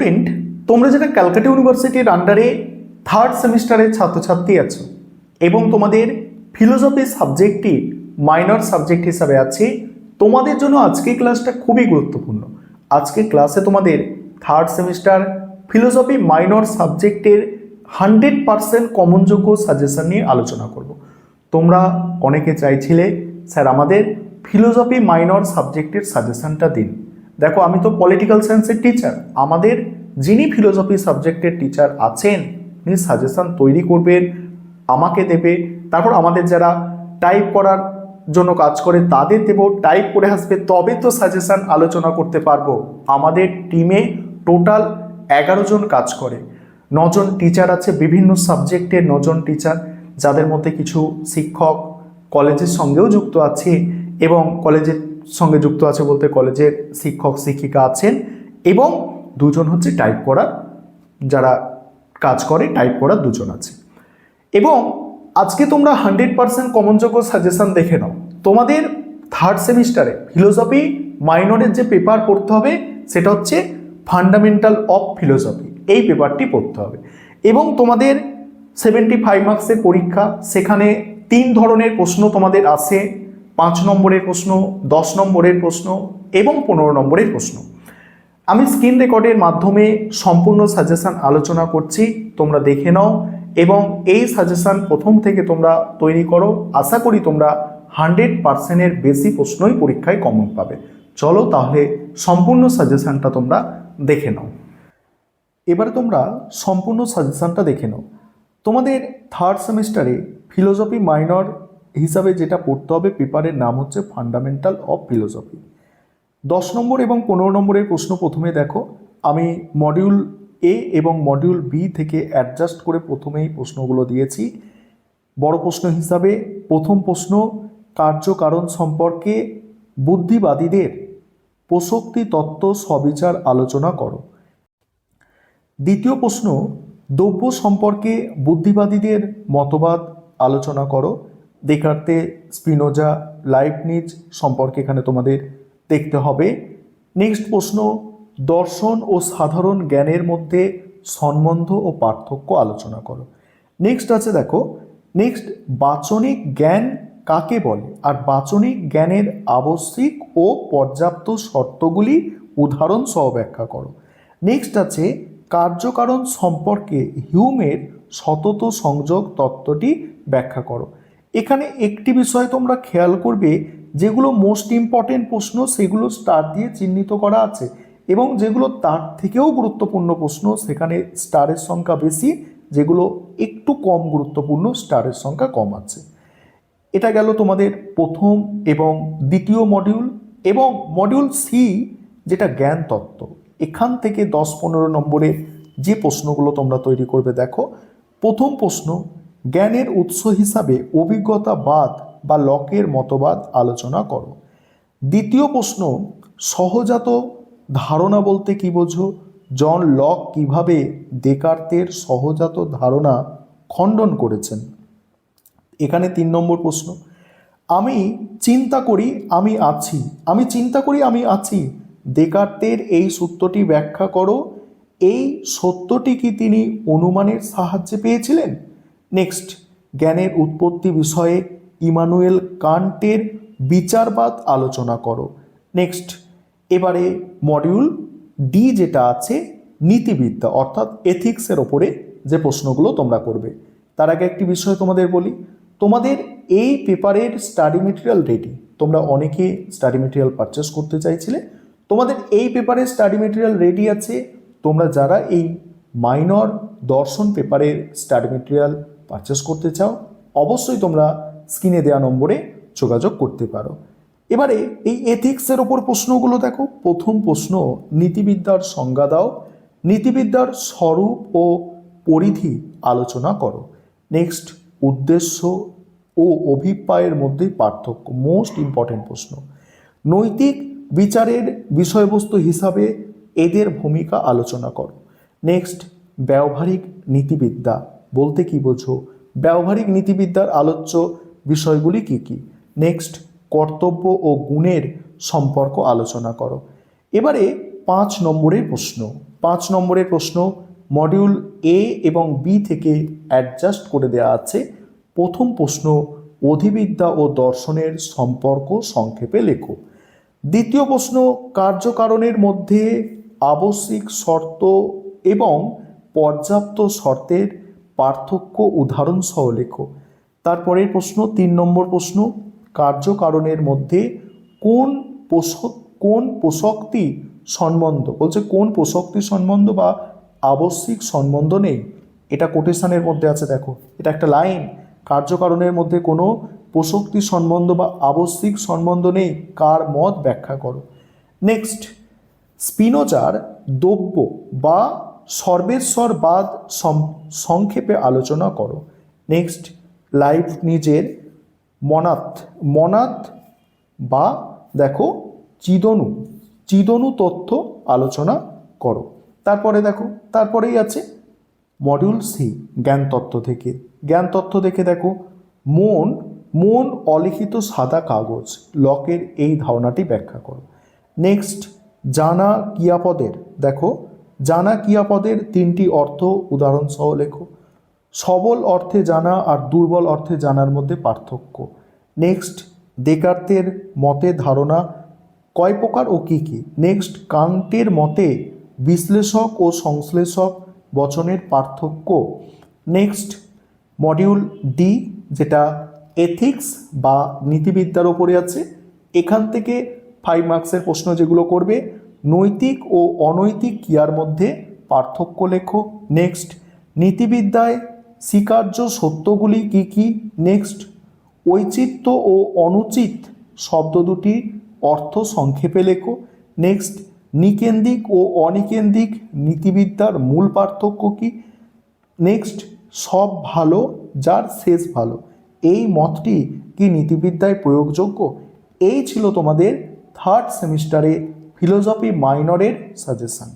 Student, তোমরা যারা ক্যালকাটা ইউনিভার্সিটির আন্ডারে থার্ড সেমিস্টারের ছাত্রছাত্রী আছো এবং তোমাদের ফিলোসফি সাবজেক্টটি মাইনর সাবজেক্ট হিসাবে আছে, তোমাদের জন্য আজকের ক্লাসটা খুবই গুরুত্বপূর্ণ। আজকের ক্লাসে তোমাদের থার্ড সেমিস্টার ফিলোসফি মাইনর সাবজেক্টের 100% কমনযোগ্য সাজেশন নিয়ে আলোচনা করব। তোমরা অনেকে চাইছিলে স্যার আমাদের ফিলোসফি মাইনর সাবজেক্টের সাজেশনটা দিন। দেখো, আমি তো পলিটিক্যাল সায়েন্সের টিচার, আমাদের যিনি ফিলোসফি সাবজেক্টের টিচার আছেন উনি সাজেশন তৈরি করবেন, আমাকে দেবে, তারপর আমাদের যারা টাইপ করার জন্য কাজ করে তাদের দেব, টাইপ করে আসবে, তবে তো সাজেশন আলোচনা করতে পারবো। আমাদের টিমে টোটাল 11 জন কাজ করে, 9 জন টিচার আছে, বিভিন্ন সাবজেক্টের 9 জন টিচার, যাদের মধ্যে কিছু শিক্ষক কলেজের সঙ্গেও যুক্ত আছে এবং কলেজের সঙ্গে যুক্ত আছে বলতে কলেজের শিক্ষক শিক্ষিকা আছেন এবং 2 জন হচ্ছে টাইপ করার, যারা কাজ করে টাইপ করার 2 জন আছে। এবং আজকে তোমরা 100% কমনযোগ্য সাজেশন দেখে নাও। তোমাদের থার্ড সেমিস্টারে ফিলোসফি মাইনরের যে পেপার পড়তে হবে সেটা হচ্ছে ফান্ডামেন্টাল অফ ফিলোসফি, এই পেপারটি পড়তে হবে। এবং তোমাদের 75 মার্কসের পরীক্ষা, সেখানে 3 ধরনের প্রশ্ন তোমাদের আসে, 5 নম্বরের প্রশ্ন, 10 নম্বরের প্রশ্ন এবং 15 নম্বরের প্রশ্ন। আমি স্ক্রিন রেকর্ডের মাধ্যমে সম্পূর্ণ সাজেশন আলোচনা করছি, তোমরা দেখে নাও এবং এই সাজেশন প্রথম থেকে তোমরা তৈরি করো। আশা করি তোমরা 100%-এর বেশি প্রশ্নই পরীক্ষায় কমন পাবে। চলো তাহলে সম্পূর্ণ সাজেশনটা তোমরা দেখে নাও। এবারে তোমরা সম্পূর্ণ সাজেশনটা দেখে নাও। তোমাদের থার্ড সেমিস্টারে ফিলোসফি মাইনর হিসাবে যেটা পড়তে হবে পেপারের নাম হচ্ছে ফান্ডামেন্টাল অফ ফিলোসফি। 10 নম্বর এবং 15 নম্বরের প্রশ্ন প্রথমে দেখো। আমি মডিউল এ এবং মডিউল বি থেকে অ্যাডজাস্ট করে প্রথমেই প্রশ্নগুলো দিয়েছি। বড় প্রশ্ন হিসাবে প্রথম প্রশ্ন, কার্যকারণ সম্পর্কে বুদ্ধিবাদীদের প্রসক্তি তত্ত্ব সবিচার আলোচনা করো। দ্বিতীয় প্রশ্ন, দ্রব্য সম্পর্কে বুদ্ধিবাদীদের মতবাদ আলোচনা করো। দেকার্তে, স্পিনোজা, লাইবনিজ সম্পর্কে এখানে তোমাদের দেখতে হবে। নেক্সট প্রশ্ন, দর্শন ও সাধারণ জ্ঞানের মধ্যে সম্বন্ধ ও পার্থক্য আলোচনা করো। নেক্সট আছে দেখো, নেক্সট বাচনিক জ্ঞান কাকে বলে আর বাচনিক জ্ঞানের আবশ্যিক ও পর্যাপ্ত শর্তগুলি উদাহরণ সহ ব্যাখ্যা করো। নেক্সট আছে কার্যকারণ সম্পর্কে হিউমের সতত সংযোগ তত্ত্বটি ব্যাখ্যা করো। এখানে একটি বিষয় তোমরা খেয়াল করবে, যেগুলো মোস্ট ইম্পর্টেন্ট প্রশ্ন সেগুলো স্টার দিয়ে চিহ্নিত করা আছে এবং যেগুলো তার থেকেও গুরুত্বপূর্ণ প্রশ্ন সেখানে স্টারের সংখ্যা বেশি, যেগুলো একটু কম গুরুত্বপূর্ণ স্টারের সংখ্যা কম আছে। এটা গেল তোমাদের প্রথম এবং দ্বিতীয় মডিউল। এবং মডিউল সি যেটা জ্ঞান তত্ত্ব, এখান থেকে 10-15 নম্বরের যে প্রশ্নগুলো তোমরা তৈরি করবে দেখো। প্রথম প্রশ্ন, জ্ঞানের উৎস হিসাবে অভিজ্ঞতাবাদ বা লকের মতবাদ আলোচনা করো। দ্বিতীয় প্রশ্ন, সহজাত ধারণা বলতে কি বোঝো? জন লক কিভাবে দেকার্তের সহজাত ধারণা খণ্ডন করেছেন। এখানে 3 নম্বর প্রশ্ন, আমি চিন্তা করি আমি আছি, আমি চিন্তা করি আমি আছি, দেকার্তের এই সূত্রটি ব্যাখ্যা করো। এই সত্যটি কি তিনি অনুমানের সাহায্যে পেয়েছিলেন? নেক্সট, জ্ঞানের উৎপত্তি বিষয়ে ইমানুয়েল কান্টের বিচারবাদ আলোচনা করো। নেক্সট, এবারে মডিউল ডি যেটা আছে নীতিবিদ্যা অর্থাৎ এথিক্সের ওপরে যে প্রশ্নগুলো তোমরা করবে। তার আগে একটি বিষয় তোমাদের বলি, তোমাদের এই পেপারের স্টাডি মেটেরিয়াল রেডি। তোমরা অনেকে স্টাডি মেটেরিয়াল পারচেস করতে চাইছিলে, তোমাদের এই পেপারের স্টাডি মেটেরিয়াল রেডি আছে। তোমরা যারা এই মাইনর দর্শন পেপারের স্টাডি মেটেরিয়াল পারচেস করতে চাও অবশ্যই তোমরা স্ক্রিনে দেওয়া নম্বরে যোগাযোগ করতে পারো। এবারে এই এথিক্সের ওপর প্রশ্নগুলো দেখো। প্রথম প্রশ্ন, নীতিবিদ্যার সংজ্ঞা দাও। নীতিবিদ্যার স্বরূপ ও পরিধি আলোচনা করো। নেক্সট, উদ্দেশ্য ও অভিপ্রায়ের মধ্যে পার্থক্য, মোস্ট ইম্পর্টেন্ট প্রশ্ন। নৈতিক বিচারের বিষয়বস্তু হিসাবে এদের ভূমিকা আলোচনা করো। নেক্সট, ব্যবহারিক নীতিবিদ্যা বলতে কি বোঝো? ব্যবহারিক নীতিবিদ্যার আলোচ্য বিষয়গুলি কি কি? নেক্সট, কর্তব্য ও গুণের সম্পর্ক আলোচনা করো। এবারে 5 নম্বরের প্রশ্ন, 5 নম্বরের প্রশ্ন মডিউল এ এবং বি থেকে অ্যাডজাস্ট করে দেওয়া আছে। প্রথম প্রশ্ন অধিবিদ্যা ও দর্শনের সম্পর্ক সংক্ষেপে লেখো। দ্বিতীয় প্রশ্ন কার্যকারণের মধ্যে আবশ্যিক শর্ত এবং পর্যাপ্ত শর্তের পার্থক্য উদাহরণ সহ লেখো। তারপরের প্রশ্ন 3 নম্বর প্রশ্ন কার্যকারণের মধ্যে কোন পোষকটি সম্বন্ধ, বলছে কোন পোষকটি সম্বন্ধ বা আবশ্যিক সম্বন্ধ নেই। এটা কোটেশনের মধ্যে আছে, দেখো এটা একটা লাইন। কার্যকারণের মধ্যে কোনো পোষকটি সম্বন্ধ বা আবশ্যিক সম্বন্ধ নেই, কার মত ব্যাখ্যা করো। নেক্সট স্পিনোজার দ্রব্য বা সর্বেশ্বরবাদ সংক্ষেপে আলোচনা করো। নেক্সট লাইবনিজের মনাদ বা দেখো চিদনু তথ্য আলোচনা করো। তারপরে দেখো তারপরেই আছে মডিউল সি জ্ঞানতত্ত্ব থেকে দেখো মন অলিখিত সাদা কাগজ, লকের এই ধারণাটি ব্যাখ্যা করো। নেক্সট জানা ক্রিয়াপদের, দেখো জানা ক্রিয়াপদের 3টি অর্থ উদাহরণ সহ লেখো। সবল অর্থে জানা আর দুর্বল অর্থে জানার মধ্যে পার্থক্য। নেক্সট দেকার্তের মতে ধারণা কয় প্রকার ও কী কী। নেক্সট কান্টের মতে বিশ্লেষক ও সংশ্লেষক বচনের পার্থক্য। নেক্সট মডিউল ডি যেটা এথিক্স বা নীতিবিদ্যার ওপরে আছে, এখান থেকে 5 মার্কসের প্রশ্ন যেগুলো করবে নৈতিক ও অনৈতিক ক্রিয়ার মধ্যে পার্থক্য লেখো। নেক্সট নীতিবিদ্যায় স্বীকার্য সত্যগুলি কী কী। নেক্সট ঔচিত্য ও অনুচিত শব্দ দুটি অর্থ সংক্ষেপে লেখো। নেক্সট নিকেন্দ্রিক ও অনিকেন্দ্রিক নীতিবিদ্যার মূল পার্থক্য কী। নেক্সট সব ভালো যার শেষ ভালো, এই মতটি কি নীতিবিদ্যায় প্রয়োগযোগ্য। এই ছিল তোমাদের 3rd সেমিস্টারে ফিলোসফি মাইনরের সাজেশন।